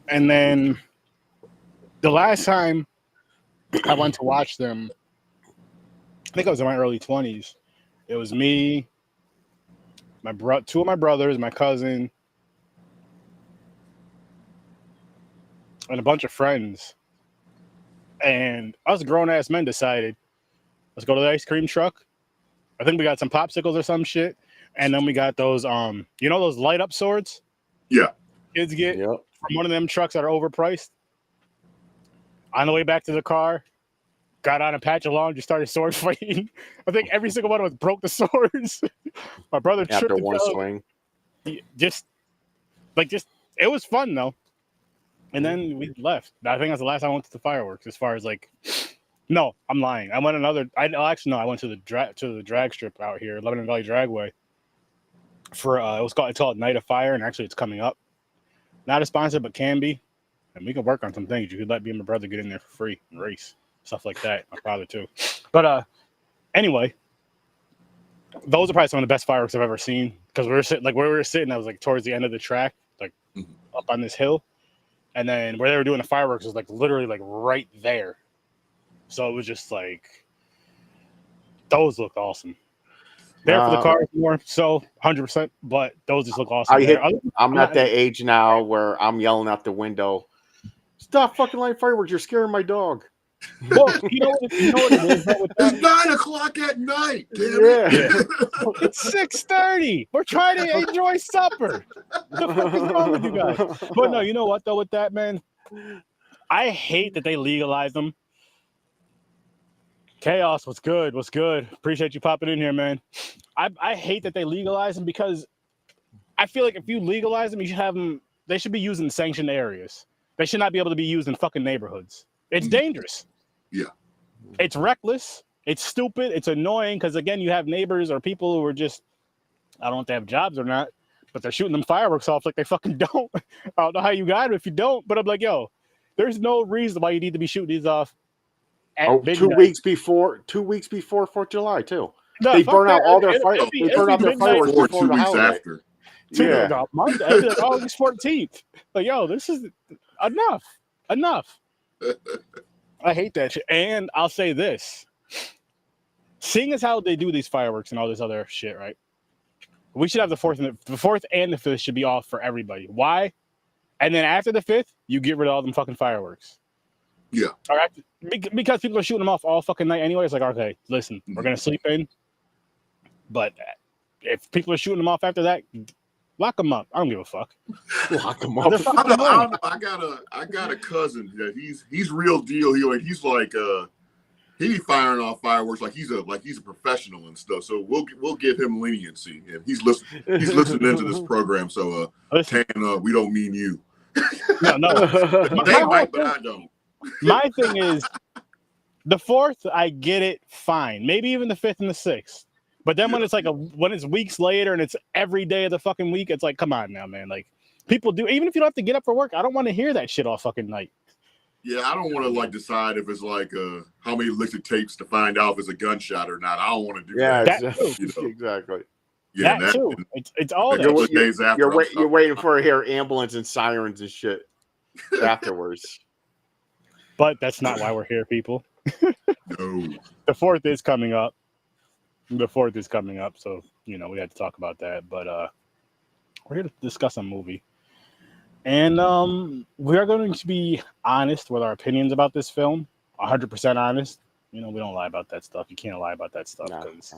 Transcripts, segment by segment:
And then the last time I went to watch them, I think I was in my early 20s. It was me, two of my brothers, my cousin, and a bunch of friends. And us grown ass men decided, let's go to the ice cream truck. I think we got some popsicles or some shit. And then we got those, those light up swords? Yeah. Kids get from one of them trucks that are overpriced. On the way back to the car, got on a patch of lawn, just started sword fighting. I think every single one of us broke the swords. My brother tripped after one swing. Just it was fun though. And then we left. I think that's the last time I went to the fireworks. As far as no, I'm lying. I went I went to the drag strip out here, Lebanon Valley Dragway. For it's called Night of Fire, and actually it's coming up. Not a sponsor, but can be. And we can work on some things. You could let me and my brother get in there for free and race. Stuff like that. My father too. But anyway, those are probably some of the best fireworks I've ever seen. Because we were sitting where we were sitting, I was towards the end of the track, up on this hill. And then where they were doing the fireworks was literally right there. So it was just those looked awesome. There for the cars more, so 100%, but those just look awesome. I'm at that age now where I'm yelling out the window, stop fucking lighting fireworks, you're scaring my dog. Well, you know what it is? It's 9 o'clock at night. Damn it. It's 6:30. We're trying to enjoy supper. What the fuck is wrong with you guys? But no, you know what though with that, man? I hate that they legalize them. Chaos, what's good? What's good? Appreciate you popping in here, man. I hate that they legalize them because I feel like if you legalize them, you should have them. They should be used in sanctioned areas. They should not be able to be used in fucking neighborhoods. It's dangerous. Yeah. It's reckless. It's stupid. It's annoying because, again, you have neighbors or people who are just, I don't know if they have jobs or not, but they're shooting them fireworks off like they fucking don't. I don't know how you got it if you don't, but I'm like, yo, there's no reason why you need to be shooting these off. 2 weeks before 4th of July, too. No, they burn out all their fireworks. They burn out their fireworks before 2 weeks after. Yeah. Monday, August 14th. Like, yo, this is enough. I hate that shit. And I'll say this. Seeing as how they do these fireworks and all this other shit, right? We should have the 4th and the 5th should be off for everybody. Why? And then after the 5th, you get rid of all them fucking fireworks. Yeah. All right. Because people are shooting them off all fucking night anyway. It's like, okay, listen, we're going to sleep in. But if people are shooting them off after that, lock them up. I don't give a fuck. Lock them up. I don't know. I got a cousin that he's real deal. He's like he be firing off fireworks like he's a professional and stuff. So we'll give him leniency, and he's listening into this program. So Tan, we don't mean you. No. They might, but I don't. My thing is the 4th, I get it, fine. Maybe even the 5th and the 6th. But then when it's weeks later and it's every day of the fucking week, it's like, come on now, man. Like, people do, even if you don't have to get up for work, I don't want to hear that shit all fucking night. Yeah, I don't want to decide if it's how many licks it takes to find out if it's a gunshot or not. I don't want to do that. Exactly. Yeah, that too. It's all that. Days after you're waiting for a hear ambulance and sirens and shit afterwards. But that's not why we're here, people. No. The 4th is coming up. So, we had to talk about that. But we're here to discuss a movie. And we are going to be honest with our opinions about this film. 100% honest. We don't lie about that stuff. You can't lie about that stuff because it's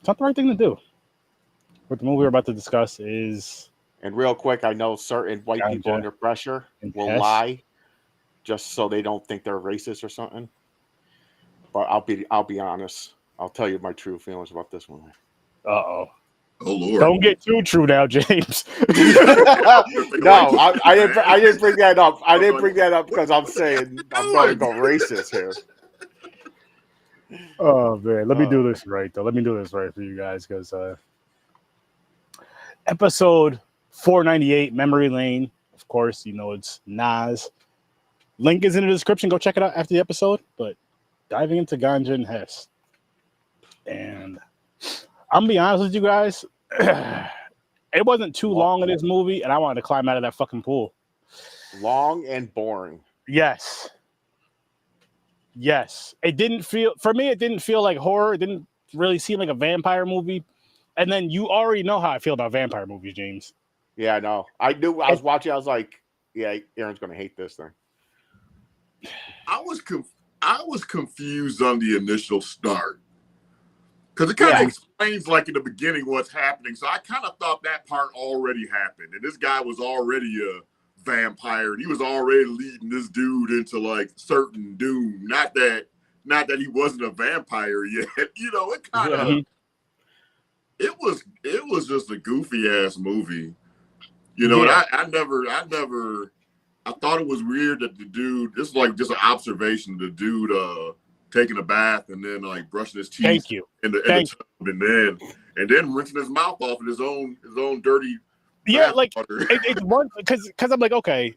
not the right thing to do. What the movie we're about to discuss is... And real quick, I know certain white people under pressure will lie just so they don't think they're racist or something. But I'll be honest. I'll tell you my true feelings about this movie. Uh-oh. Oh Lord! Don't get too true now, James. No, I didn't bring that up. I didn't bring that up because I'm saying I'm going to go racist here. Oh man, let me do this right though. Let me do this right for you guys because episode 498, Memory Lane. Of course, it's Nas. Link is in the description. Go check it out after the episode. But diving into Ganja and Hess, and I'm gonna be honest with you guys. It wasn't too long in this movie, and I wanted to climb out of that fucking pool. Long and boring. Yes. It didn't feel, for me, it didn't feel like horror. It didn't really seem like a vampire movie. And then you already know how I feel about vampire movies, James. Yeah, I know. I knew. I was watching. I was like, yeah, Aaron's going to hate this thing. I was confused on the initial start. Because it kind of explains, like, in the beginning what's happening. So I kind of thought that part already happened. And this guy was already a vampire. And he was already leading this dude into, like, certain doom. Not that he wasn't a vampire yet. You know, it kind of... It was just a goofy-ass movie. You know, and I thought it was weird that the dude... This is, like, just an observation. The dude... taking a bath and then like brushing his teeth. Thank you. In the tub and then rinsing his mouth off in his own dirty. Yeah, like it's one because I'm like, okay,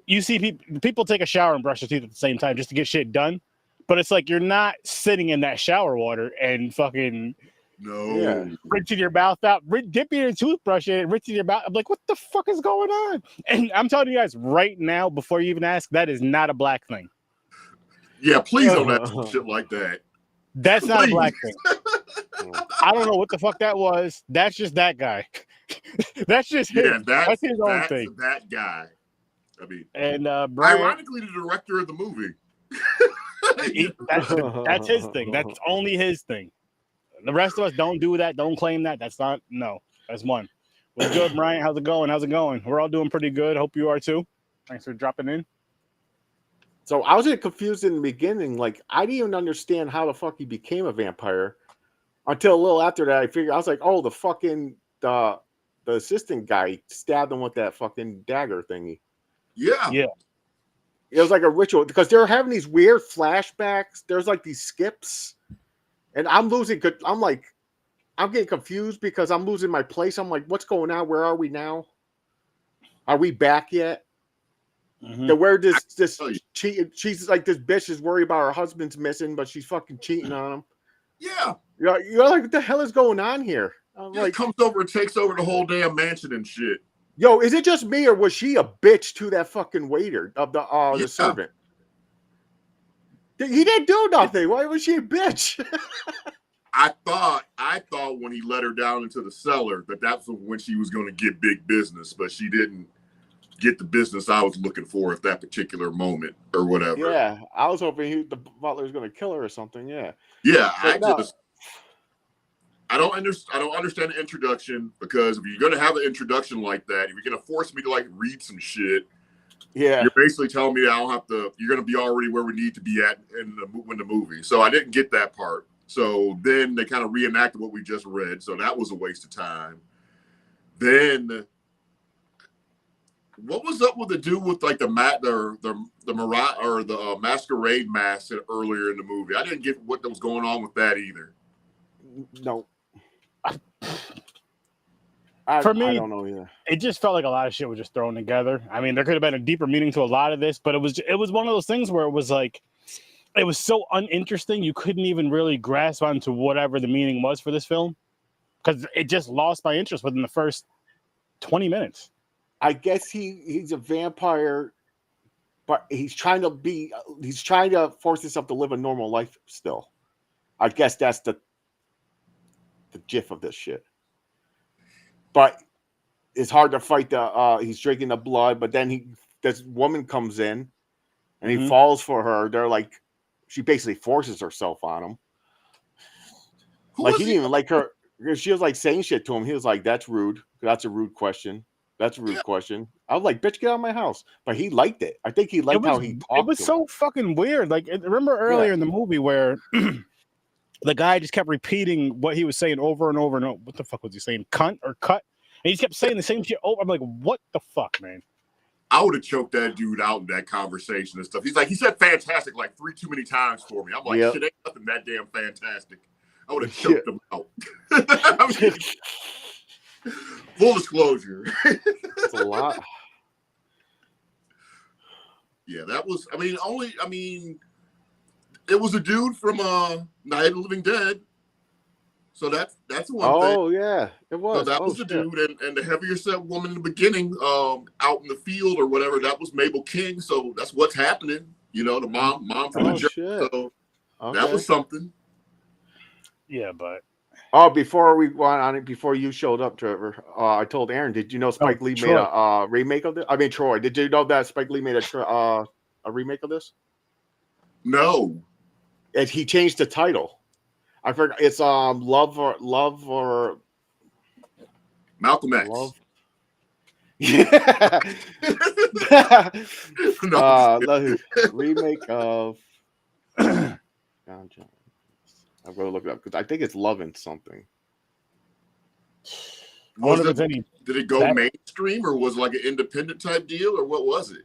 you see people take a shower and brush their teeth at the same time just to get shit done, but it's like you're not sitting in that shower water and fucking rinsing your mouth out, dipping your toothbrush in, and rinsing your mouth. I'm like, what the fuck is going on? And I'm telling you guys right now, before you even ask, that is not a black thing. Yeah, please don't ask shit like that. That's not a black thing. I don't know what the fuck that was. That's just that guy. That's just him. That's his own thing. That guy. I mean, and Brian, ironically, the director of the movie. That's his thing. That's only his thing. The rest of us don't do that. Don't claim that. That's not. No, that's one. What's good, Brian? How's it going? We're all doing pretty good. Hope you are too. Thanks for dropping in. So I was confused in the beginning. Like, I didn't even understand how the fuck he became a vampire until a little after that. I was like, oh, the fucking the assistant guy stabbed him with that fucking dagger thingy. Yeah. It was like a ritual because they're having these weird flashbacks. There's like these skips, and I'm getting confused because I'm losing my place. I'm like, what's going on? Where are we now? Are we back yet? Where this cheat, she's like, this bitch is worried about her husband's missing, but she's fucking cheating on him. Yeah, you're like, what the hell is going on here? Like, comes over and takes over the whole damn mansion and shit. Yo, is it just me or was she a bitch to that fucking waiter of the servant? He didn't do nothing. Why was she a bitch? I thought when he let her down into the cellar that's when she was going to get big business, but she didn't get the business I was looking for at that particular moment or whatever. Yeah, I was hoping the butler was going to kill her or something. Yeah. I don't understand the introduction, because if you're going to have an introduction like that, if you're going to force me to like read some shit, you're basically telling me I don't have to. You're going to be already where we need to be at in the movie. So I didn't get that part. So then they kind of reenacted what we just read. So that was a waste of time. Then what was up with the dude with like the masquerade mask earlier in the movie? I didn't get what was going on with that either. No. For me, I don't know either. It just felt like a lot of shit was just thrown together. I mean, there could have been a deeper meaning to a lot of this, but it was one of those things where it was like, it was so uninteresting you couldn't even really grasp onto whatever the meaning was for this film, because it just lost my interest within the first 20 minutes. I guess he's a vampire, but he's trying to force himself to live a normal life still. I guess that's the gif of this shit. But it's hard to fight he's drinking the blood, but then this woman comes in and he falls for her. They're like, she basically forces herself on him. He didn't even like her. She was like saying shit to him. He was like, that's rude. That's a rude question. That's a rude question. I was like, bitch, get out of my house. But he liked it. I think he liked how he talked. It was so fucking weird. Like, remember earlier in the movie where the guy just kept repeating what he was saying over and over and over. What the fuck was he saying? Cunt or cut? And he just kept saying the same shit over. I'm like, what the fuck, man? I would have choked that dude out in that conversation and stuff. He's like, he said fantastic like 3 too many times for me. I'm like, shit, ain't nothing that damn fantastic. I would have choked him out. Full disclosure. It's a lot. Yeah, that was, it was a dude from Night of the Living Dead. So that's one thing. Oh yeah, it was. So that was the dude, and the heavier set woman in the beginning, out in the field or whatever. That was Mabel King. So that's what's happening. You know, the mom from the job. Shit. So that was something. Yeah, but before we went on it, before you showed up, Trevor, I told Aaron, did you know Spike Lee made a remake of this? I mean, Troy, did you know that Spike Lee made a remake of this? No. And he changed the title. I forgot. It's love or Malcolm X. Love. Yeah. Remake of Ganja. I'm gonna look it up because I think it's Loving something. Did it go mainstream or was it like an independent type deal or what was it?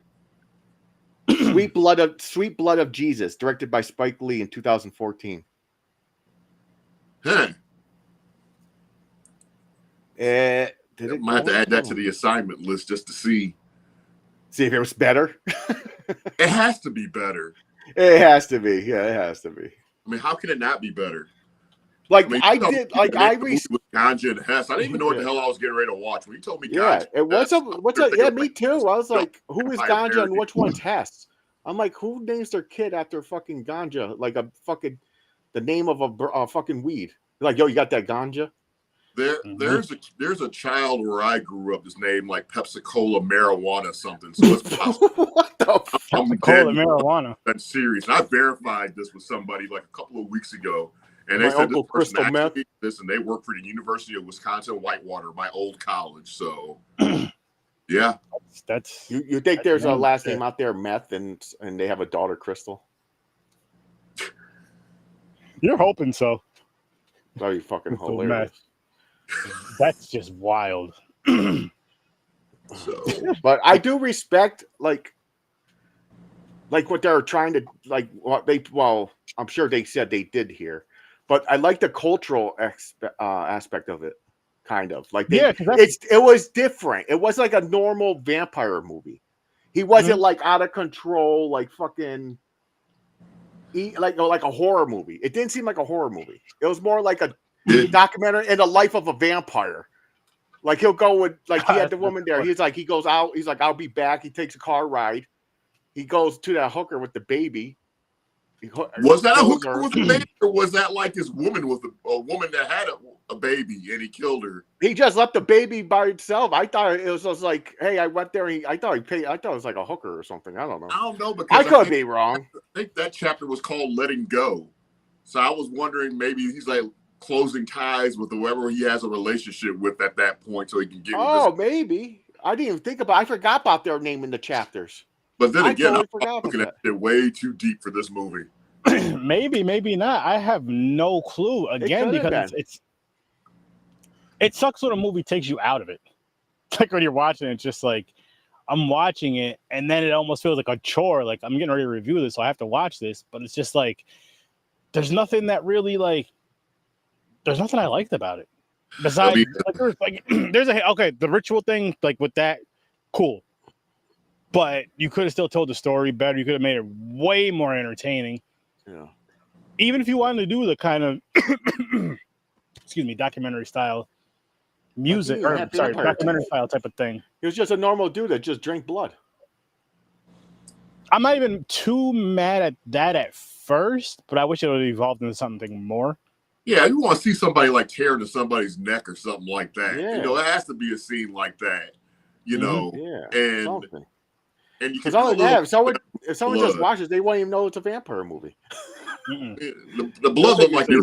Sweet Blood of Jesus, directed by Spike Lee in 2014. Huh. I might have to add that to the assignment list just to see if it was better. It has to be better. It has to be. Yeah, it has to be. I mean, how can it not be better? Like I did, like I with Ganja and Hess. I didn't even know what the hell I was getting ready to watch when you told me. Yeah, Ganja what's up? Yeah, me too. I was like, who is Ganja and which one's Hess? I'm like, who names their kid after fucking Ganja? Like the name of a fucking weed. Like, yo, you got that Ganja? There's a child where I grew up. His name like Pepsi Cola marijuana something. So it's possible. What the Pepsi Cola marijuana? That's serious. And I verified this with somebody like a couple of weeks ago. And they said Uncle this person Crystal Meth. actually did this, and they work for the University of Wisconsin Whitewater, my old college. So, yeah, that's you think there's a last name out there, Meth, and they have a daughter, Crystal? You're hoping so. That'd be fucking hilarious. That's just wild. But I do respect like what they're trying to like. I'm sure they said they did here. But I like the cultural aspect of it, kind of like it was different. It was like a normal vampire movie. He wasn't like out of control, like fucking, like a horror movie. It didn't seem like a horror movie. It was more like a documentary in the life of a vampire. Like he'll go with like he had the woman there. He goes out. He's like, I'll be back. He takes a car ride. He goes to that hooker with the baby. Was that a hooker with a baby, or was that like his woman with a woman that had a baby and he killed her? He just left the baby by itself. I thought it was just like, hey, I went there. I thought it was like a hooker or something. I don't know. I don't know because I could be wrong. I think that chapter was called "Letting Go," so I was wondering maybe he's like closing ties with whoever he has a relationship with at that point, so he can get. Maybe I didn't even think about. I forgot about their name in the chapters. But then again, I'm looking at it way too deep for this movie. maybe not. I have no clue. Again, because it sucks when a movie takes you out of it. Like when you're watching it, it's just like I'm watching it, and then it almost feels like a chore. Like I'm getting ready to review this, so I have to watch this. But it's just like there's nothing that really there's nothing I liked about it. Besides, there's the ritual thing, like with that, cool. But you could have still told the story better. You could have made it way more entertaining. Yeah. Even if you wanted to do the kind of, documentary style music, documentary style type of thing. He was just a normal dude that just drank blood. I'm not even too mad at that at first, but I wish it would have evolved into something more. Yeah, you want to see somebody like tear into somebody's neck or something like that. Yeah. You know, it has to be a scene like that. You know, and something. And you can if someone just watches, they won't even know it's a vampire movie. The blood looked like they were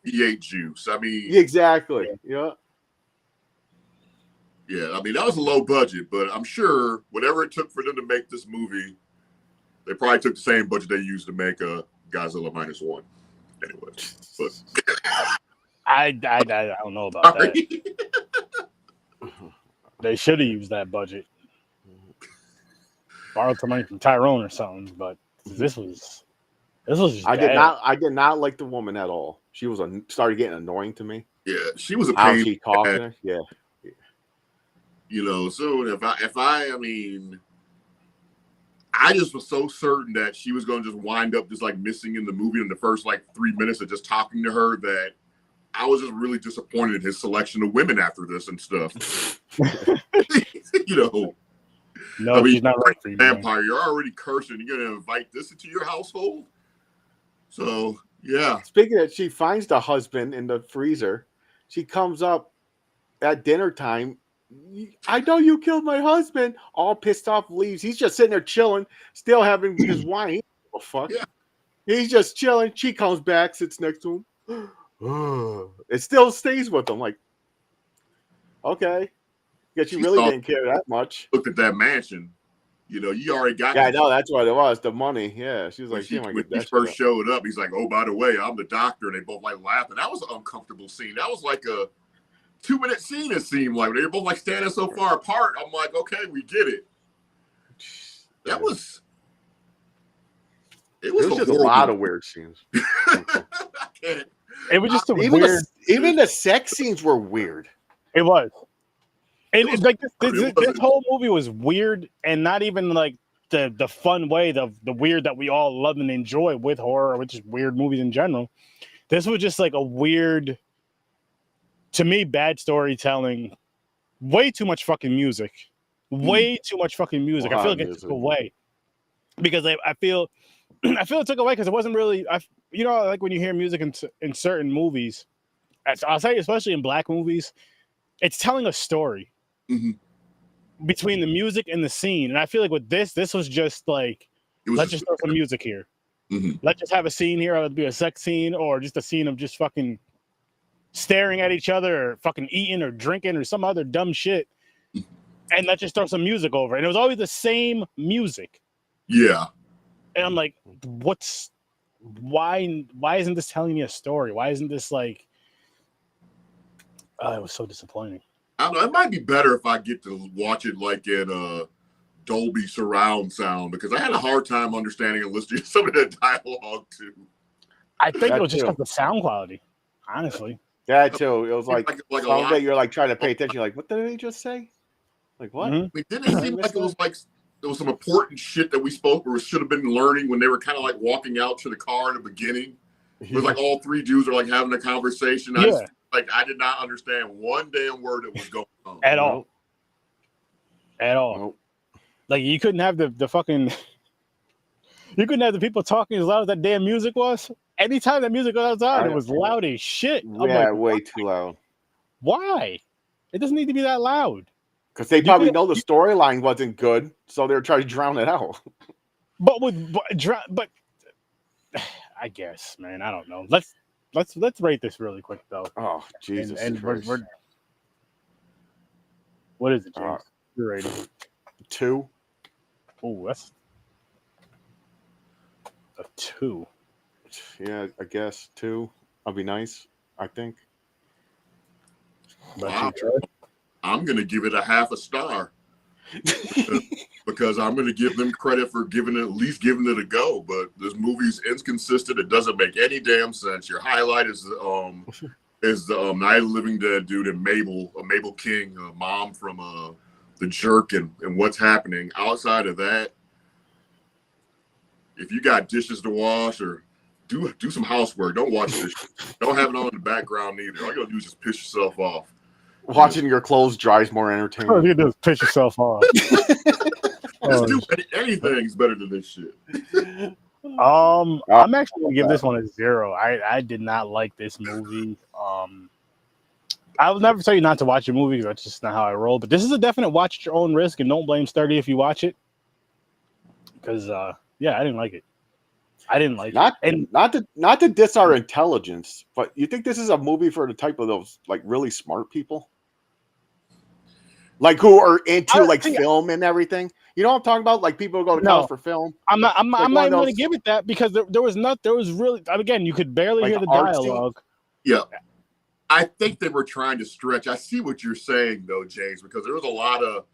drinking V8 juice. I mean, exactly. Yeah. Yeah, I mean that was a low budget, but I'm sure whatever it took for them to make this movie, they probably took the same budget they used to make Godzilla -1. Anyway, but I don't know about that. They should have used that budget. Borrowed some money from Tyrone or something, but this was just bad. I did not like the woman at all. She was started getting annoying to me. Yeah, she was a pain. She talking. Yeah. You know, so I mean, I just was so certain that she was going to just wind up just like missing in the movie in the first like 3 minutes of just talking to her that I was just really disappointed in his selection of women after this and stuff. You know, no, I mean, she's not right for you, vampire. Man. You're already cursing. You're gonna invite this into your household. So yeah. Speaking of, she finds the husband in the freezer. She comes up at dinner time. I know you killed my husband. All pissed off, leaves. He's just sitting there chilling, still having his wine. Oh fuck. Yeah. He's just chilling. She comes back, sits next to him. It still stays with him. Like, okay. Because she really didn't care that much. Looked at that mansion. You know, you already got. Yeah, I know that's what it was. The money. Yeah, she was like, when he first showed up, he's like, "Oh, by the way, I'm the doctor," and they both like laughing. That was an uncomfortable scene. That was like a 2-minute scene. It seemed like they were both like standing so far apart. I'm like, okay, we get it. That was. It was just a lot of weird scenes. It was just a weird. Even the sex scenes were weird. It was. It's like this whole movie was weird, and not even like the fun way, the weird that we all love and enjoy with horror, which is weird movies in general. This was just like a weird, to me, bad storytelling. Way too much fucking music. Way too much fucking music. I feel like it took away because I feel it took away because it wasn't really. You know, like when you hear music in certain movies, I'll say especially in black movies, it's telling a story. Mm-hmm. Between the music and the scene, and I feel like with this was just like, let's just throw some music here. Mm-hmm. Let's just have a scene here. It'll be a sex scene or just a scene of just fucking staring at each other or fucking eating or drinking or some other dumb shit. Mm-hmm. And let's just throw some music over it. And it was always the same music. Yeah. And I'm like, why isn't this telling me a story? Why isn't this like, it was so disappointing. I don't know. It might be better if I get to watch it like in Dolby surround sound because I had a hard time understanding and listening to some of the dialogue too. I think it was just because of the sound quality, honestly. Yeah, too. It was like that you're like trying to pay attention. You're like, what did he just say? Like what? Mm-hmm. I mean, didn't it seem like it was like there was some important shit that we spoke or should have been learning when they were kind of like walking out to the car in the beginning? It was like all three dudes are like having a conversation. I did not understand one damn word that was going on. At all. Nope. Like, you couldn't have the fucking... You couldn't have the people talking as loud as that damn music was. Anytime that music was outside, it was loud as shit. Yeah, way too loud. Why? It doesn't need to be that loud. Because they probably know the storyline wasn't good, so they're trying to drown it out. But I guess, man, I don't know. Let's rate this really quick though. Oh Jesus! And what is it, James? Your rating? 2. Oh, that's a 2. Yeah, I guess 2. I'll be nice. I think. Wow. I'm gonna give it a half a star because I'm gonna give them credit for at least giving it a go. But this movie's inconsistent. It doesn't make any damn sense. Your highlight is the Night of the Living Dead dude and Mabel King, mom from The Jerk, and what's happening. Outside of that, if you got dishes to wash or do some housework, don't watch this. Don't have it on in the background either. All you gotta do is just piss yourself off. Watching your clothes dry is more entertaining. All you do is piss yourself off. Anything's better than this shit. I'm actually gonna give this one a 0. I did not like this movie. I will never tell you not to watch your movie. That's just not how I roll. But this is a definite watch at your own risk, and don't blame Sturdy if you watch it. Because I didn't like it. I didn't like it. And not to diss our intelligence, but you think this is a movie for the type of those like really smart people? Like who are into like film and everything. You know what I'm talking about? Like people who go to college for film. I'm not even going to give it that because there was really, again, you could barely hear the dialogue. Yeah. I think they were trying to stretch. I see what you're saying though, James, because there was a lot of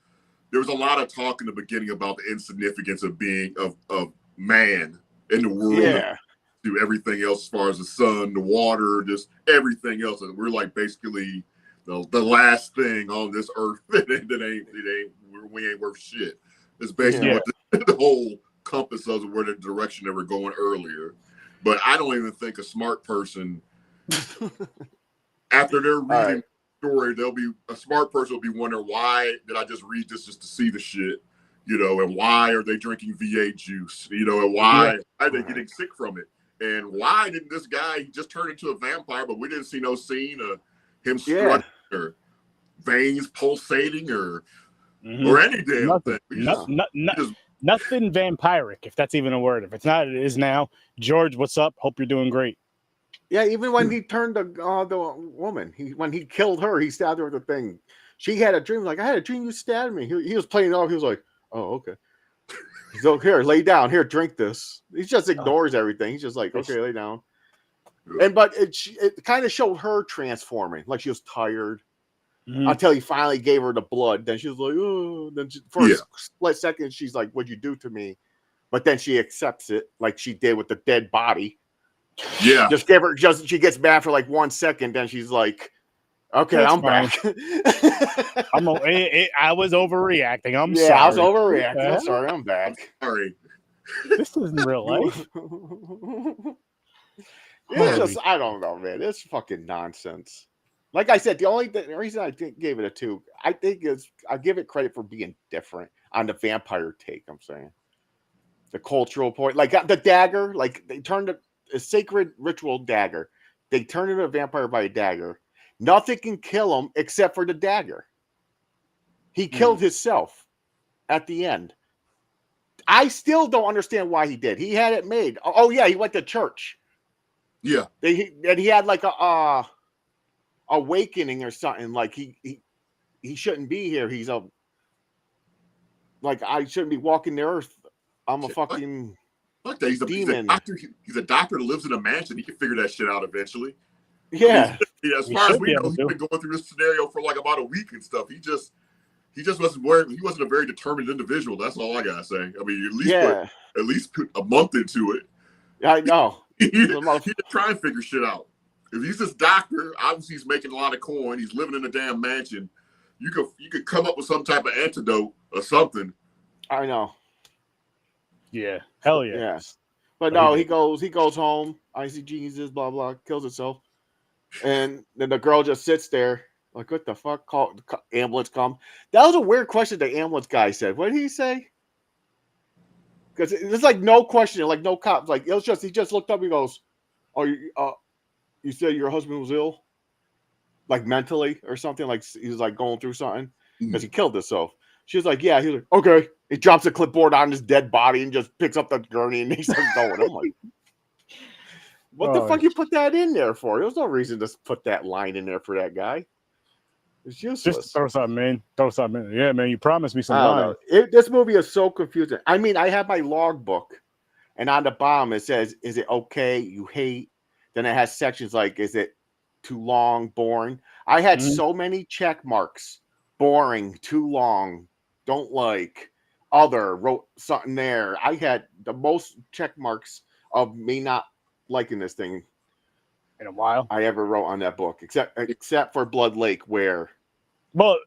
talk in the beginning about the insignificance of being of man in the world. Yeah. Do everything else as far as the sun, the water, just everything else. And we're like basically the last thing on this earth we ain't worth shit. It's basically what the whole compass of where the direction they were going earlier. But I don't even think a smart person after they're reading the story, they'll be a smart person will be wondering, why did I just read this just to see the shit? And why are they drinking V8 juice? And why are they getting sick from it? And why didn't this guy just turn into a vampire, but we didn't see no scene of him strutting or veins pulsating or any damn thing. Nothing vampiric, if that's even a word. If it's not, it is now. George, what's up? Hope you're doing great. Yeah, even when he turned the woman, when he killed her, he stabbed her with the thing. She had a dream, like, I had a dream you stabbed me. He was playing it off. He was like, oh, okay. So here, lay down. Here, drink this. He just ignores everything. He's just like, okay, lay down. But it kind of showed her transforming, like she was tired. Until he finally gave her the blood. Then she was like, oh. Then for a split second, she's like, what'd you do to me? But then she accepts it, like she did with the dead body. Yeah. She gets mad for like 1 second. Then she's like, okay, I'm back. I was overreacting. I'm sorry. I was overreacting. I'm sorry. I'm back. Sorry. This isn't real life. It's just, I don't know, man. It's fucking nonsense. Like I said, the reason I gave it a 2, I think is I give it credit for being different on the vampire take. I'm saying the cultural point, like the dagger, like they turned a sacred ritual dagger. They turned into a vampire by a dagger. Nothing can kill him except for the dagger. He killed himself at the end. I still don't understand why he did. He had it made. Oh yeah, he went to church. Yeah, he had like a awakening or something. Like he shouldn't be here. He's like I shouldn't be walking the earth. I'm a fucking demon. He's a doctor that lives in a mansion. He can figure that shit out eventually. Yeah. As far as we know, he's been going through this scenario for like about a week and stuff. He just wasn't he wasn't a very determined individual. That's all I gotta say. I mean, at least put a month into it. I know. He to try and figure shit out. If he's this doctor, obviously he's making a lot of coin. He's living in a damn mansion. You could come up with some type of antidote or something. I know. Yeah. Hell yeah. Yeah. But no, he goes home. I see Jesus, blah blah, kills himself. And then the girl just sits there, like, what the fuck? Call ambulance come. That was a weird question the ambulance guy said. What did he say? Because it's like no question, like no cop. Like it was just he just looked up. He goes, "Oh, you said your husband was ill, like mentally or something. Like he was like going through something because he killed himself." She was like, "Yeah." He was like, "Okay." He drops a clipboard on his dead body and just picks up the gurney and he starts going. I'm like, what the fuck you put that in there for? There was no reason to put that line in there for that guy. It's useless. Just throw something in. Yeah, man, you promised me some lines. This movie is so confusing. I mean, I have my logbook, and on the bottom it says, is it okay, you hate? Then it has sections like, is it too long, boring? I had so many check marks. Boring, too long, don't like, other, wrote something there. I had the most check marks of me not liking this thing in a while I ever wrote on that book, except for Blood Lake, where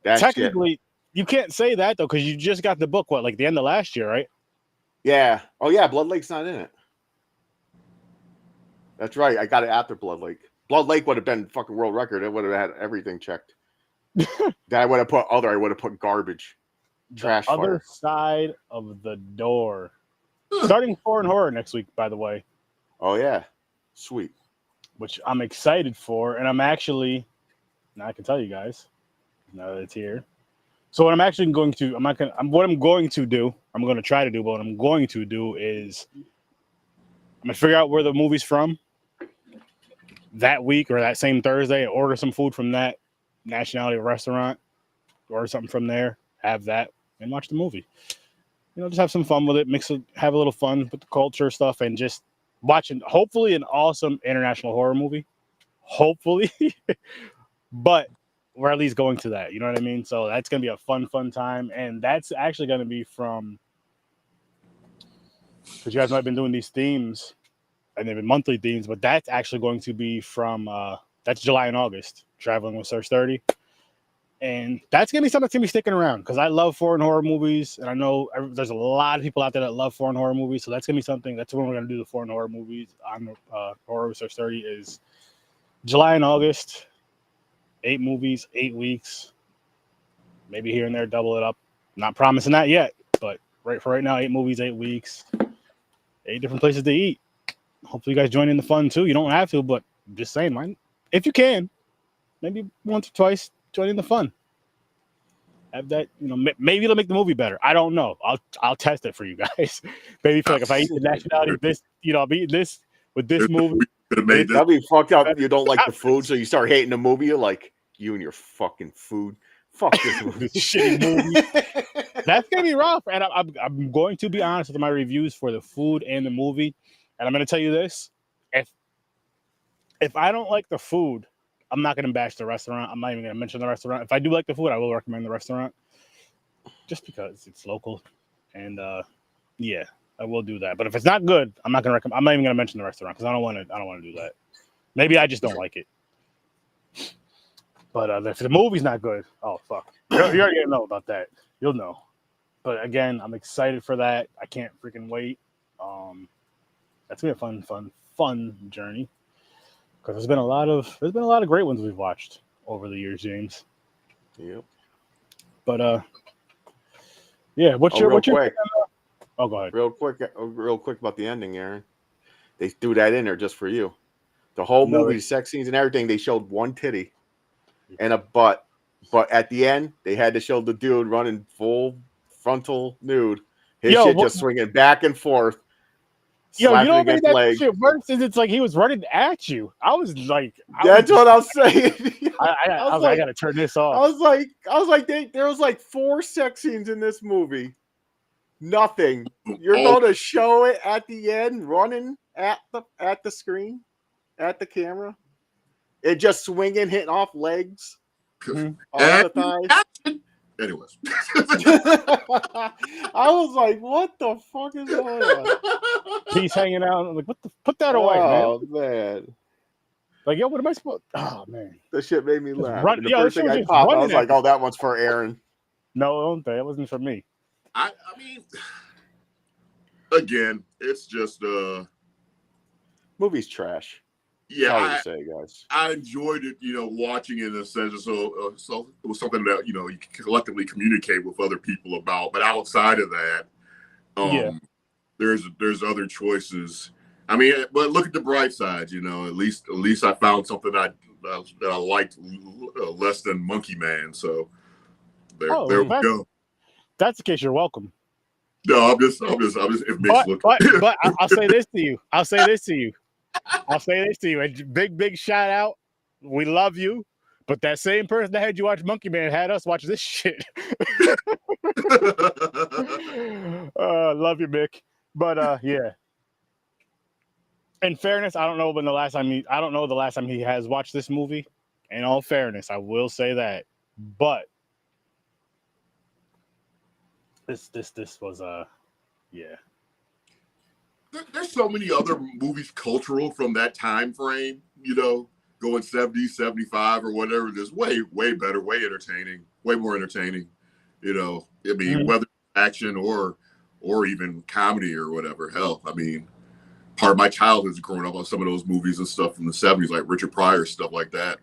technically you can't say that though, because you just got the book like the end of last year, right? Yeah. Oh yeah, Blood Lake's not in it. That's right. I got it after Blood Lake. Blood Lake would have been fucking world record. It would have had everything checked. Then I would have put I would have put garbage. Trash the other side of the door. Starting foreign horror next week, by the way. Oh yeah, sweet. Which I'm excited for, and I'm actually now I can tell you guys now that it's here. So what I'm actually going to I'm going to try to do, but what I'm going to do is I'm gonna figure out where the movie's from that week or that same Thursday, order some food from that nationality restaurant, order something from there, have that, and watch the movie. Just have some fun with it, have a little fun with the culture stuff, and just watching hopefully an awesome international horror movie. Hopefully. But we're at least going to that. You know what I mean? So that's gonna be a fun time. And that's actually gonna be from, because you guys might have been doing these themes and they've been monthly themes, but that's actually going to be from that's July and August, Traveling with Search 30. And that's going to be something that's going to be sticking around because I love foreign horror movies. And I know there's a lot of people out there that love foreign horror movies. So that's going to be something. That's when we're going to do the foreign horror movies on Horror with Search 30 is July and August. 8 movies, 8 weeks. Maybe here and there, double it up. Not promising that yet, but right now, 8 movies, 8 weeks, 8 different places to eat. Hopefully, you guys join in the fun too. You don't have to, but I'm just saying, man, if you can, maybe once or twice, join in the fun. Have that, maybe it'll make the movie better. I don't know. I'll test it for you guys. Maybe feel like if I eat the nationality, this, I'm eating this with this movie. That'd be fucked up. You don't like the food, so you start hating the movie. You're like, you and your fucking food. Fuck this movie. This shitty movie. That's gonna be rough. And I'm going to be honest with my reviews for the food and the movie. And I'm gonna tell you this: if I don't like the food, I'm not going to bash the restaurant. I'm not even going to mention the restaurant. If I do like the food, I will recommend the restaurant just because it's local. And yeah, I will do that. But if it's not good, I'm not going to recommend. I'm not even going to mention the restaurant because I don't want to do that. Maybe I just don't like it. But if the movie's not good, oh fuck, you're already going to know about that. You'll know. But again, I'm excited for that. I can't freaking wait. That's gonna be a fun journey. Because there's been a lot of great ones we've watched over the years, James. Yep. But yeah. What's your Oh, go ahead. Real quick about the ending, Aaron. They threw that in there just for you. The whole movie, sex scenes and everything, they showed one titty and a butt, but at the end they had to show the dude running full frontal nude. His shit just swinging back and forth. Yo, you know what made that shit worse is it's like he was running at you. I was like, that's what I'm saying. I was like, I gotta turn this off. I was like, there was like 4 sex scenes in this movie. Nothing. You're going to show it at the end, running at the screen, at the camera, and just swinging, hitting off legs, off the thighs. Anyways, I was like, "What the fuck is going on?" He's hanging out. I'm like, "What the? Put that away, man!" Oh man! Like, yo, what am I supposed? Oh man, that shit made me laugh. The first thing I popped, I was like, "Oh, that one's for Aaron." No, that wasn't for me. I mean, again, it's just movie's trash. Yeah, say, guys. I enjoyed it, watching it in a sense. So it was something that you can collectively communicate with other people about. But outside of that, there's other choices. I mean, but look at the bright side. At least I found something that I liked less than Monkey Man. So there we go. That's the case. You're welcome. No, I'm just if Nick's looking. But I'll say this to you. I'll say this to you. And big shout out. We love you. But that same person that had you watch Monkey Man had us watch this shit. Love you, Mick. But yeah. In fairness, I don't know the last time he has watched this movie. In all fairness, I will say that. But this was yeah. There's so many other movies cultural from that time frame, going 70, 75 or whatever. There's way better, way more entertaining, I mean, whether action or even comedy or whatever. Hell, I mean, part of my childhood is growing up on some of those movies and stuff from the 70s, like Richard Pryor, stuff like that,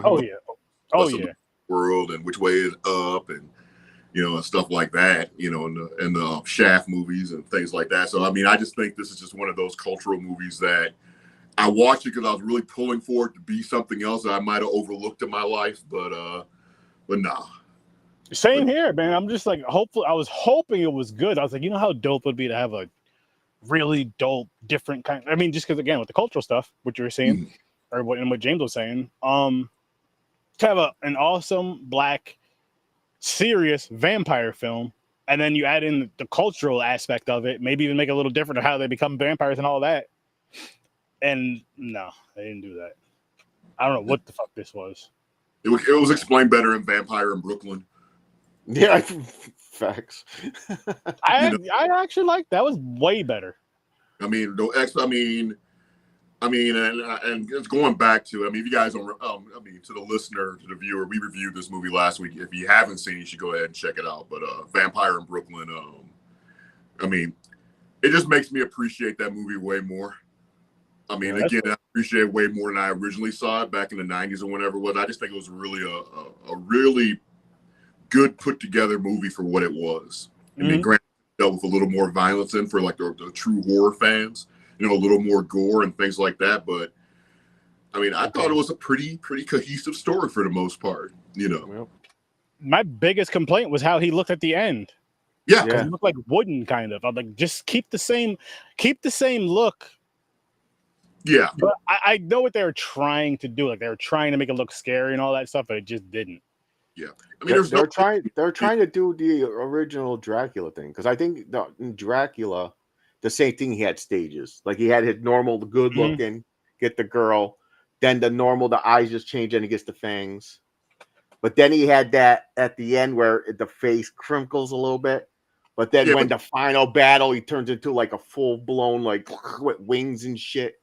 Oh, yeah. Oh, yeah. World and Which Way Is Up and and stuff like that, and the Shaft movies and things like that. So, I mean, I just think this is just one of those cultural movies that I watched it because I was really pulling for it to be something else that I might have overlooked in my life, but nah. Same here, man. I'm just like, I was hoping it was good. I was like, how dope it would be to have a really dope, different kind. I mean, just because, again, with the cultural stuff, what you were saying, or what James was saying, to have an awesome black serious vampire film, and then you add in the cultural aspect of it, maybe even make it a little different of how they become vampires and all that. And no, they didn't do that. I don't know what the fuck this was. It was explained better in Vampire in Brooklyn. Yeah, facts. I actually like that. Was way better. I mean, and it's going back to, if you guys don't, to the listener, to the viewer, we reviewed this movie last week. If you haven't seen it, you should go ahead and check it out. But Vampire in Brooklyn, it just makes me appreciate that movie way more. I mean, again, I appreciate it way more than I originally saw it back in the 90s or whenever it was. I just think it was really a really good put together movie for what it was. I mean, granted, dealt with a little more violence in for like the true horror fans, a little more gore and things like that. But I mean, I thought it was a pretty cohesive story for the most part, My biggest complaint was how he looked at the end. Yeah. He looked like wooden kind of. I'm like, just keep the same look. Yeah. But I know what they were trying to do. Like they were trying to make it look scary and all that stuff, but it just didn't. Yeah. I mean, they're trying to do the original Dracula thing, because I think in Dracula, the same thing, he had stages. Like he had his normal, the good looking, get the girl, then the normal, the eyes just change and he gets the fangs. But then he had that at the end where the face crinkles a little bit. But then when the final battle, he turns into like a full blown, like with wings and shit,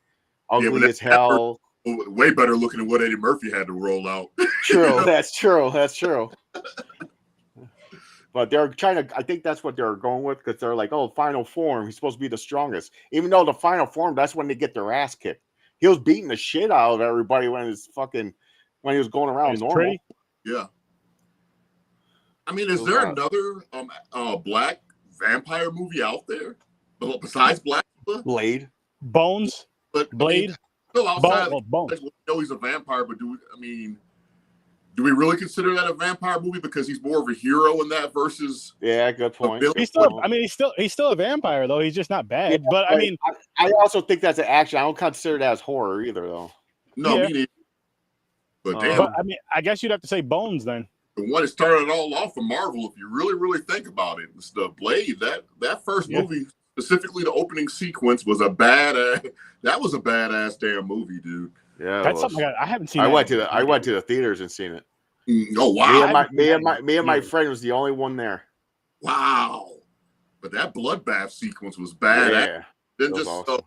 ugly as hell. Way better looking than what Eddie Murphy had to roll out. True, that's true. But they're trying to, I think that's what they're going with, because they're like, oh, final form, he's supposed to be the strongest. Even though the final form, that's when they get their ass kicked. He was beating the shit out of everybody when he was going around normal. Pretty. Yeah. I mean, is there another black vampire movie out there besides Blackula? Blade. Bones. But Blade. Still outside Bones. We know he's a vampire, but do we really consider that a vampire movie because he's more of a hero in that versus? Yeah, good point. He's still a vampire though. He's just not bad. Yeah, but I mean, I also think that's an action. I don't consider that as horror either, though. No, me neither. But damn. But I mean, I guess you'd have to say Bones then. The one that started it all off for Marvel, if you really think about it, it's the Blade. That first movie, specifically the opening sequence, was a badass. That was a badass damn movie, dude. Yeah, that's something I haven't seen. I went to the theaters and seen it. Oh wow! Me and my friend was the only one there. Wow! But that bloodbath sequence was badass. Yeah, then just awesome.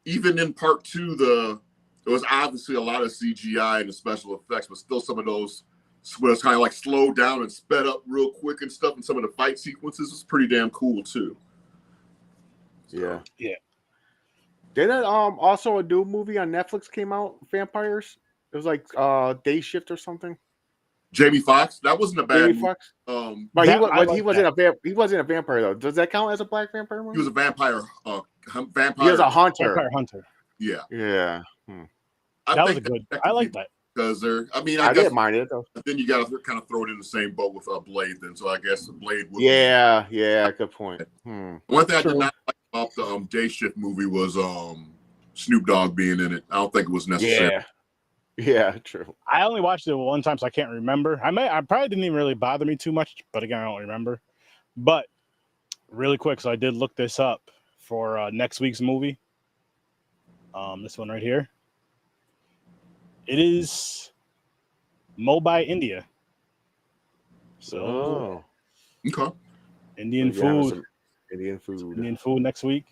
Even in part 2, there was obviously a lot of CGI and the special effects, but still some of those was kind of like slowed down and sped up real quick and stuff. And some of the fight sequences was pretty damn cool too. So. Yeah. Didn't also a new movie on Netflix came out, Vampires? It was like Day Shift or something. Jamie Foxx. That wasn't a bad movie. But he wasn't a vampire though. Does that count as a black vampire movie? He was a vampire. He was a hunter. Vampire hunter. Yeah. Yeah. That was a good. I like that. Because I guess, didn't mind it though. Then you got to kind of throw it in the same boat with Blade. Then, so I guess Blade would. Yeah, good point. One thing I did not like about the Day Shift movie was Snoop Dogg being in it. I don't think it was necessary. Yeah, true. I only watched it one time, so I can't remember. I probably didn't even really bother me too much, but again, I don't remember. But really quick, so I did look this up for next week's movie. This one right here. It is Mumbai, India. So, okay. Indian food next week,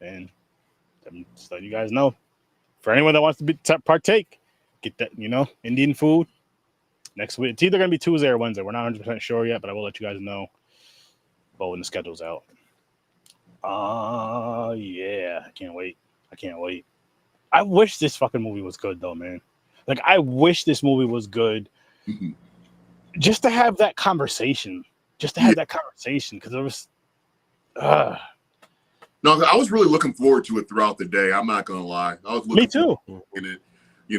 and just let you guys know. For anyone that wants to partake, get that Indian food next week. It's either gonna be Tuesday or Wednesday. We're not 100% sure yet, but I will let you guys know. When the schedule's out. Yeah, I can't wait. I wish this fucking movie was good though, man. Like, I wish this movie was good just to have that conversation. Because it was... No, I was really looking forward to it throughout the day. I'm not going to lie. I was looking Me too. In it.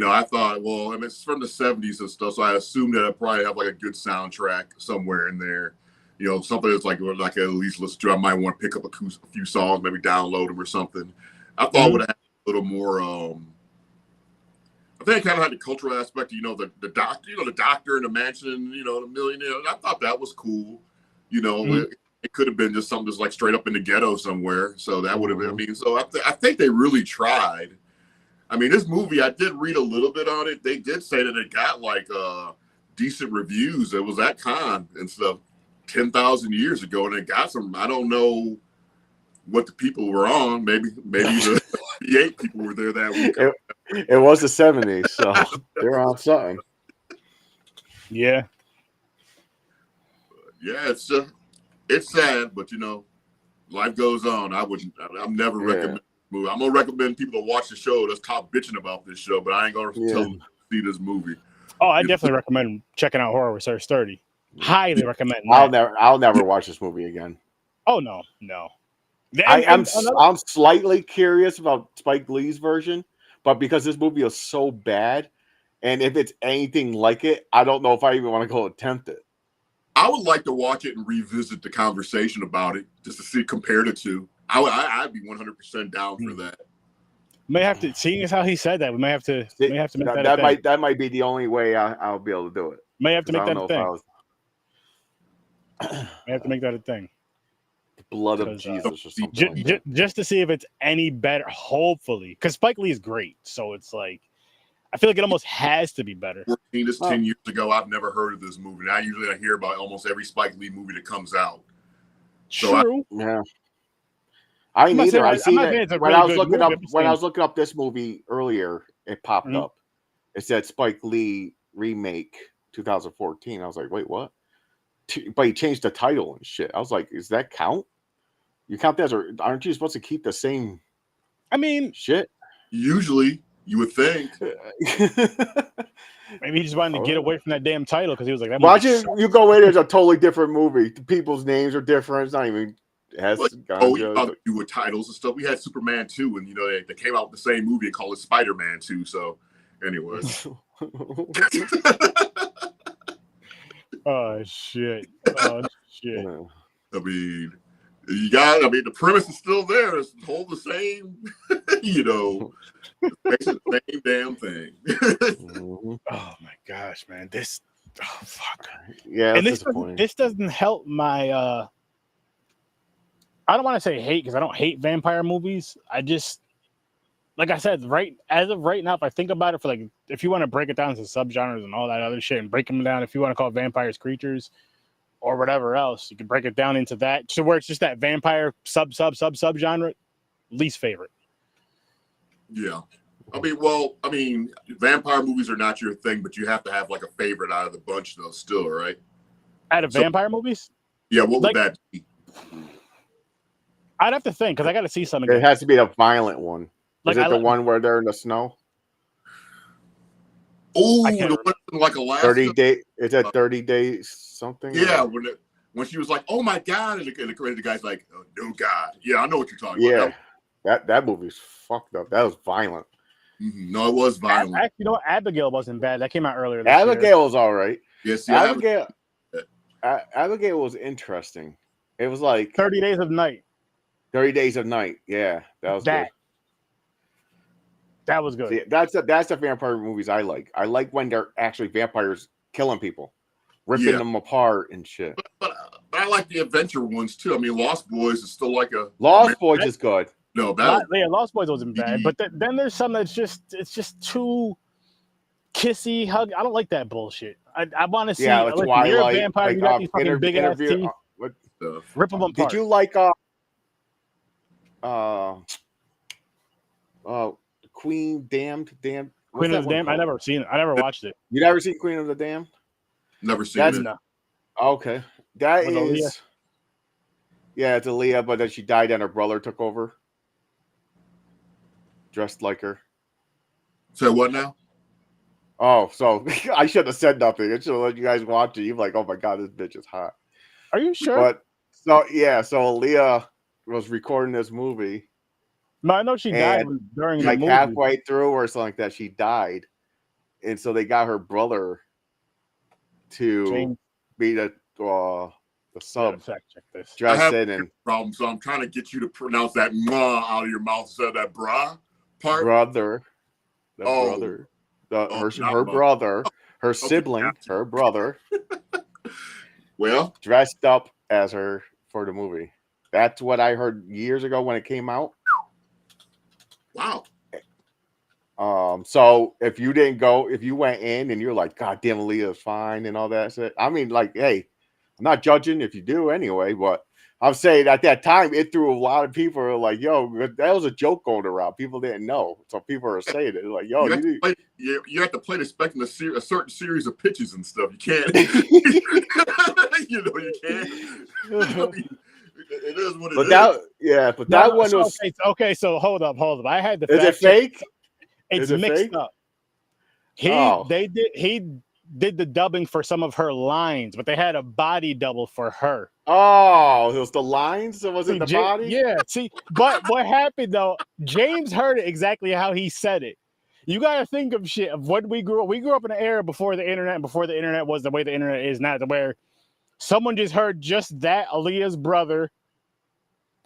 I thought, well, it's from the 70s and stuff, so I assumed that I'd probably have like a good soundtrack somewhere in there. Something that's like at least listen to. I might want to pick up a few songs, maybe download them or something. I thought it would have a little more... I think it kind of had the cultural aspect, the doctor, the doctor in the mansion, the millionaire. I thought that was cool. It could have been just something just like straight up in the ghetto somewhere. So that would have been, so I think they really tried. I mean, this movie, I did read a little bit on it. They did say that it got like decent reviews. It was at Cannes and stuff 10,000 years ago. And it got some, I don't know what the people were on. Maybe the 8 people were there that week. It was the 70s, so they're on something. Yeah. Yeah, it's sad, but life goes on. I'm never recommending movie. I'm gonna recommend people to watch the show. Let's stop bitching about this show, but I ain't gonna tell them to see this movie. Oh, I definitely recommend checking out Horror with Sir Sturdy. Highly recommend. I'll never watch this movie again. Oh no. I'm slightly curious about Spike Lee's version, but because this movie is so bad, and if it's anything like it, I don't know if I even want to go attempt it. I would like to watch it and revisit the conversation about it just to see compare the two. I'd be 100% down for that. May have to, seeing as how he said that, we may have to make that. That might be the only way I'll be able to do it. May have to make that a thing. May have to make that a thing. The blood of Jesus or something. Just to see if it's any better. Hopefully, because Spike Lee is great, so it's like I feel like it almost has to be better. 10 years ago, I've never heard of this movie. Now usually I hear about almost every Spike Lee movie that comes out. True. Yeah. I neither. I see that when I was looking up this movie earlier, it popped up. It said Spike Lee remake 2014. I was like, wait, what? But he changed the title and shit. I was like, does that count? You count that, or aren't you supposed to keep the same? I mean, shit. Usually, you would think. Maybe he just wanted to get away from that damn title because he was like, that watch it. You go in, it's a totally different movie. The people's names are different. It's not even. It has you with titles and stuff. We had Superman 2, and they came out with the same movie and called it Spider-Man 2. So, anyways. Oh shit! I mean, the premise is still there. It's all the same, the same damn thing. Oh my gosh, man! Fuck. Yeah, and this doesn't help my. I don't want to say hate because I don't hate vampire movies. I just, like I said, as of right now, if I think about it, if you want to break it down into subgenres and all that other shit, and break them down, if you want to call vampires creatures or whatever else, you can break it down into that. So where it's just that vampire subgenre, least favorite. Yeah, I mean, vampire movies are not your thing, but you have to have like a favorite out of the bunch, though. Still, right? Out of vampire movies? Yeah, what would that be? I'd have to think because I got to see something. It has to be a violent one. Is it the one where they're in the snow? Oh, the one in like Alaska. 30 days. Is that 30 days something? Yeah, when she was like, "Oh my god," and the guy's like, "Oh, no god." Yeah, I know what you're talking about. Yeah, that movie's fucked up. That was violent. Mm-hmm. No, it was violent. Actually, you know what? Abigail wasn't bad. That came out earlier. Abigail was all right. Yes, Abigail was interesting. It was like 30 Days of Night. 30 Days of Night. Yeah, that was good. That was good. See, that's the vampire movies I like. I like when they're actually vampires killing people, ripping them apart and shit. But I like the adventure ones too. I mean, Lost Boys is still like a Lost Boys is good. No, Lost Boys wasn't bad. But then there's some that's just too kissy, hug. I don't like that bullshit. I want to see. Yeah, like Twilight. You're a vampire. You got these fucking big ass teeth. Rip them apart. Did you like Queen Damned? Queen of the Damned? I never seen it. I never watched it. You never seen Queen of the Damned? Never seen it. No. Okay. That is Aaliyah. Yeah, it's Aaliyah, but then she died and her brother took over. Dressed like her. So what now? Oh, so I should have said nothing. I should have let you guys watch it. You're like, oh my god, this bitch is hot. Are you sure? But so Aaliyah was recording this movie. No, I know she died during the movie. Halfway through or something like that, she died. And so they got her brother to be the sub. Fact check this. Dress in and problem, so I'm trying to get you to pronounce that "ma" out of your mouth instead of that "bra" part. Brother. Her brother, her sibling, her brother. Well, dressed up as her for the movie. That's what I heard years ago when it came out. Wow. So if you didn't go, if you went in and you're like, God damn, Aaliyah is fine and all that shit. I mean, like, hey, I'm not judging if you do anyway, but I'm saying at that time it threw a lot of people were like, yo, that was a joke going around. People didn't know. So people are saying it like, yo, you have to play expecting a certain series of pitches and stuff. You can't you can't. It is what it but is. that one was okay. So hold up. I had the. Is it fake? It's is it mixed fake? up. He did the dubbing for some of her lines, but they had a body double for her. Oh, it was the lines? So was it the body? Yeah. See, but what happened though? James heard it exactly how he said it. You got to think of shit of when we grew up. We grew up in an era before the internet, before the internet was the way the internet is now, to where someone just heard just that Aaliyah's brother,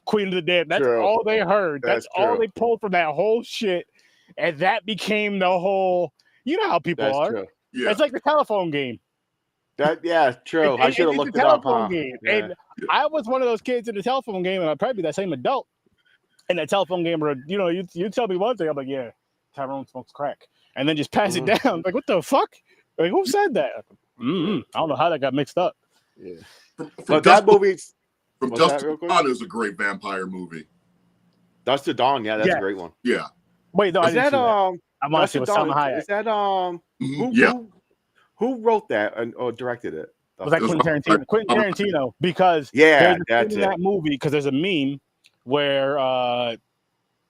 Queen of the Dead. That's True. all they heard. That's all they pulled from that whole shit, and that became the whole. You know how people are. True. Yeah. It's like the telephone game. True. I should have looked it up. Huh? Game. Yeah. And I was one of those kids in the telephone game, and I'd probably be that same adult in that telephone game. Where you tell me one thing, I'm like, yeah, Tyrone smokes crack, and then just pass it down. Like, what the fuck? Like, who said that? I don't know how that got mixed up. Yeah. But that movie from Dusk to Dawn is a great vampire movie. Dusk to Dawn, yeah, that's a great one. Yeah. Wait, no, I didn't see that. I want to see what Salma Hayek. Is that who wrote that or directed it? Was that Quentin Tarantino? Quentin Tarantino, because that's in that movie, because there's a meme where Salma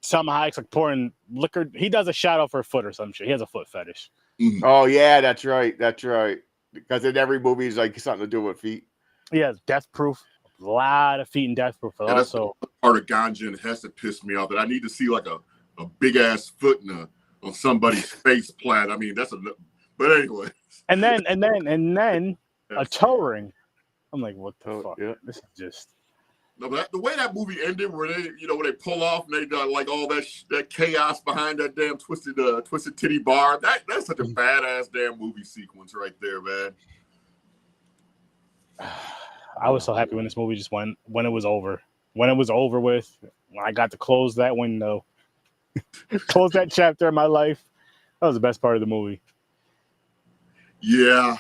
Hayek's like pouring liquor. He does a shot off her foot or some shit. He has a foot fetish. Oh yeah, that's right. Because in every movie, it's like something to do with feet. Yeah, Death Proof. A lot of feet in Death Proof. And that's the part of Ganja and Hess that pissed me off. That I need to see like a big ass foot on somebody's face plant. I mean, but anyway. And then a toe ring. I'm like, what the fuck? Yeah. This is just. No, but the way that movie ended, where they pull off and they got like all that chaos behind that damn twisted titty bar. That's such a badass damn movie sequence right there, man. I was so happy when this movie just went when it was over. When it was over with, when I got to close that window, close that chapter of my life. That was the best part of the movie. Yeah.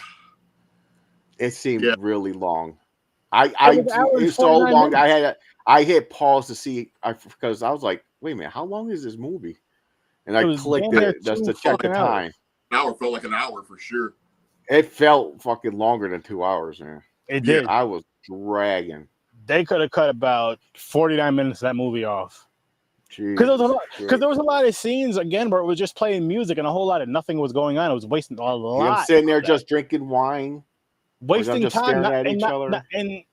It seemed really long. It's so long. Minutes. I hit pause to see because I was like, wait a minute, how long is this movie? And I clicked it just to check the time. An hour felt like an hour for sure. It felt fucking longer than 2 hours, man. It did. I was dragging. They could have cut about 49 minutes of that movie off. Because there was a lot of scenes again where it was just playing music and a whole lot of nothing was going on. It was wasting a lot. I'm sitting there just drinking wine, wasting time, and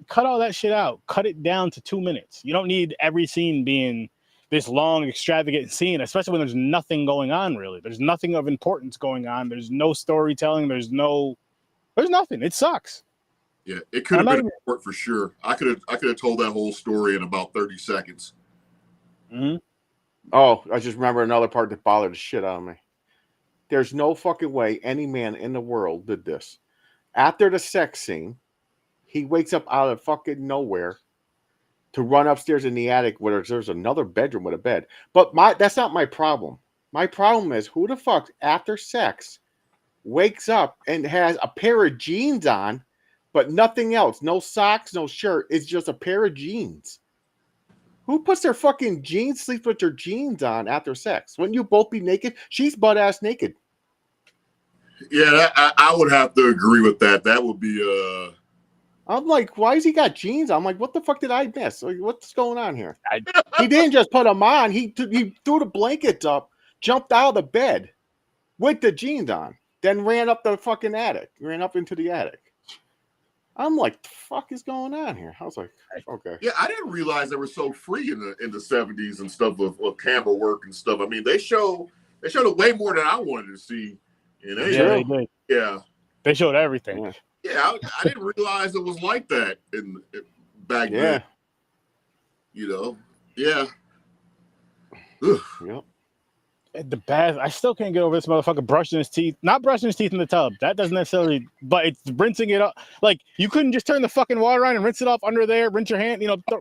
cut all that shit out. Cut it down to 2 minutes. You don't need every scene being this long, extravagant scene, especially when there's nothing going on. Really, there's nothing of importance going on. There's no storytelling. There's nothing. It sucks. Yeah, it could have been short for sure. I could have told that whole story in about 30 seconds. Mm-hmm. Oh, I just remember another part that bothered the shit out of me. There's no fucking way any man in the world did this. After the sex scene, he wakes up out of fucking nowhere to run upstairs in the attic where there's another bedroom with a bed. But that's not my problem. My problem is who the fuck after sex wakes up and has a pair of jeans on, but nothing else. No socks, no shirt. It's just a pair of jeans. Who puts their fucking jeans, sleeps with their jeans on after sex? Wouldn't you both be naked? She's butt-ass naked. Yeah, I would have to agree with that. That would be... I'm like, why has he got jeans on? I'm like, what the fuck did I miss? Like, what's going on here? He didn't just put them on. He threw the blankets up, jumped out of the bed with the jeans on, then ran up the fucking attic. Ran up into the attic. I'm like, the fuck is going on here? I was like, okay. Yeah, I didn't realize they were so free in the 70s and stuff with camera work and stuff. I mean, they showed it way more than I wanted to see. And they did. Yeah. They showed everything. Yeah, I didn't realize it was like that back then. You know? Yeah. Yep. The bath, I still can't get over this motherfucker brushing his teeth. Not brushing his teeth in the tub. That doesn't necessarily, but it's rinsing it up. Like, you couldn't just turn the fucking water on and rinse it off under there, rinse your hand, He needed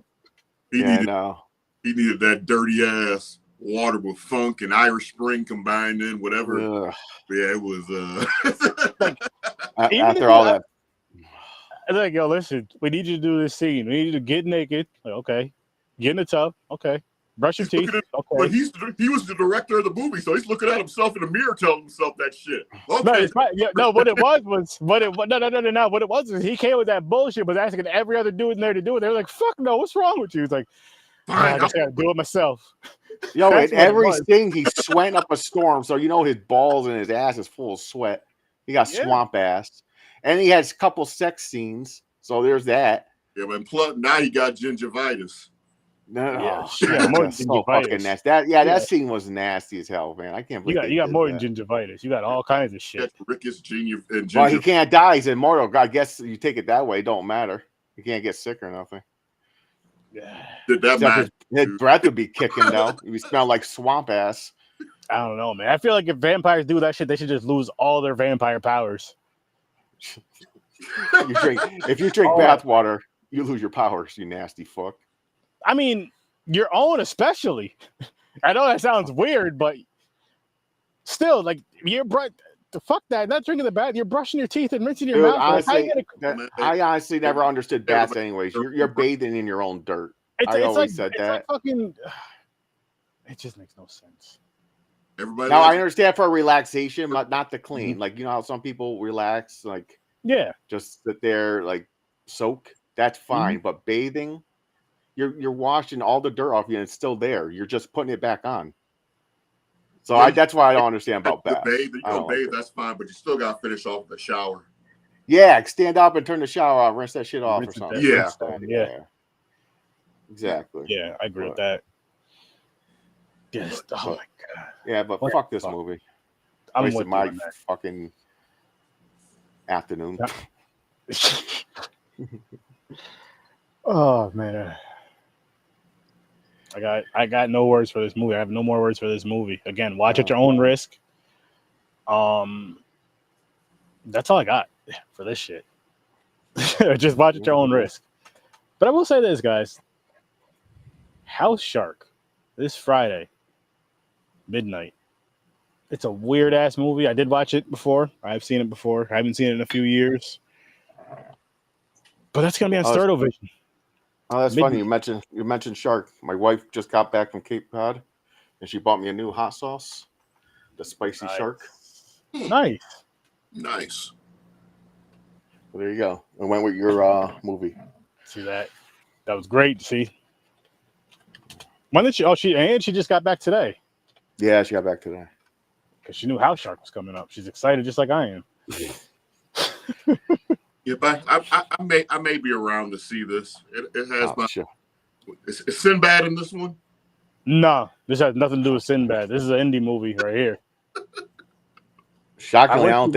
that dirty ass water with funk and Irish Spring combined in, whatever. Yeah, it was after all that. I'm like, listen, we need you to do this scene. We need you to get naked. Like, okay. Get in the tub. Okay. Brush your teeth. Okay. But he was the director of the movie, so he's looking at himself in the mirror, telling himself that shit. Okay. No, what it was what it no. What it was is he came with that bullshit, was asking every other dude in there to do it. They were like, "Fuck no, what's wrong with you?" He's like, "I guess I gotta do it myself." Yo, in every thing he's sweating up a storm, so you know his balls and his ass is full of sweat. He got swamp ass, and he has a couple sex scenes, so there's that. Yeah, but plus now he got gingivitis. No, more so fucking nasty. That scene was nasty as hell, man. I can't believe you got more than gingivitis. You got all kinds of shit. Ricketts, and well, he can't die. He's immortal. I guess you take it that way. It don't matter. He can't get sick or nothing. Yeah. Did that matter? His breath would be kicking though. He would smell like swamp ass. I don't know, man. I feel like if vampires do that shit, they should just lose all their vampire powers. If you drink bath water, you lose your powers, you nasty fuck. I mean, your own especially. I know that sounds weird, but still, like, fuck that. Not drinking the bath. You're brushing your teeth and rinsing your mouth. Honestly, I honestly never understood baths anyways. You're bathing in your own dirt. I always said that. Like fucking, it just makes no sense. Everybody now, I understand for relaxation, but not to clean. Like, you know how some people relax, like, just sit there, like, soak. That's fine. But bathing, you're washing all the dirt off you and it's still there. You're just putting it back on. So that's why I don't understand about baths. You don't bathe, that's fine, but you still got to finish off the shower. Yeah, stand up and turn the shower off, rinse that shit off or something. Yeah. Exactly. Yeah, I agree with that. Yes. Oh my god. Yeah, but fuck this movie. I'm wasting my fucking afternoon. Oh man. I got no words for this movie. I have no more words for this movie. Again, watch at your own risk. That's all I got for this shit. Just watch at your own risk. But I will say this, guys. House Shark, this Friday, midnight. It's a weird ass movie. I did watch it before. I've seen it before. I haven't seen it in a few years. But that's gonna be on Startovision. Oh, that's funny. You mentioned shark. My wife just got back from Cape Cod, and she bought me a new hot sauce, the spicy shark. Nice. Well, there you go. I went with your movie. See that? That was great. See. When did she? Oh, she just got back today. Yeah, she got back today. Because she knew House Shark was coming up. She's excited just like I am. Yeah, but I may be around to see this. It has sure. Is Sinbad in this one? No, this has nothing to do with Sinbad. This is an indie movie right here. Shockingly, I don't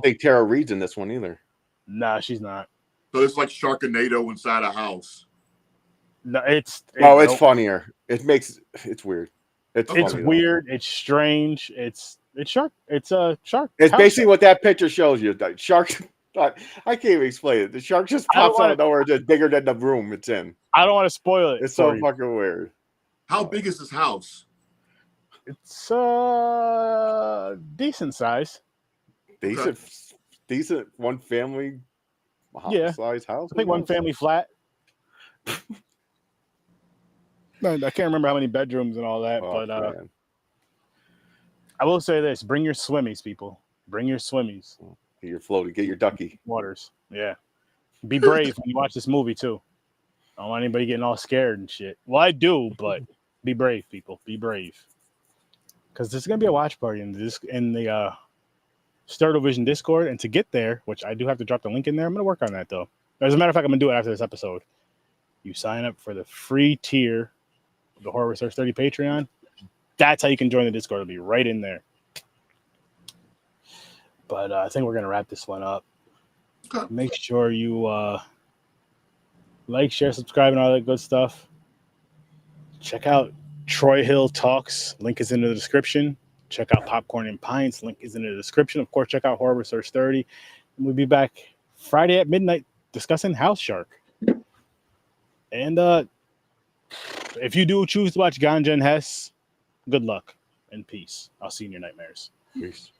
think Tara Reid's in this one either. Nah, she's not. So it's like Sharknado inside a house. No, it's funnier. It's weirld. It's weird. It's strange. It's shark. It's a shark. It's basically what that picture shows you. Shark. I can't even explain it. The shark just pops out of nowhere, just bigger than the room it's in. I don't want to spoil it. It's so fucking weird. How big is this house? It's decent size. Decent one family. Size house. I think one family flat. No, I can't remember how many bedrooms and all that, but I will say this: bring your swimmies, people. Bring your swimmies. Get your floaty. Get your ducky. Waters. Yeah. Be brave when you watch this movie too. I don't want anybody getting all scared and shit. Well, I do, but be brave, people. Be brave. Because there's gonna be a watch party in the Startovision Discord, and to get there, which I do have to drop the link in there. I'm gonna work on that though. As a matter of fact, I'm gonna do it after this episode. You sign up for the free tier of the Horror Research 30 Patreon. That's how you can join the Discord. It'll be right in there. But I think we're gonna wrap this one up. Make sure you like, share, subscribe, and all that good stuff. Check out Troy Hill Talks. Link is in the description. Check out Popcorn and Pints. Link is in the description. Of course, check out Horror Research 30. And we'll be back Friday at midnight discussing House Shark. And if you do choose to watch Ganja and Hess, good luck and peace. I'll see you in your nightmares. Peace.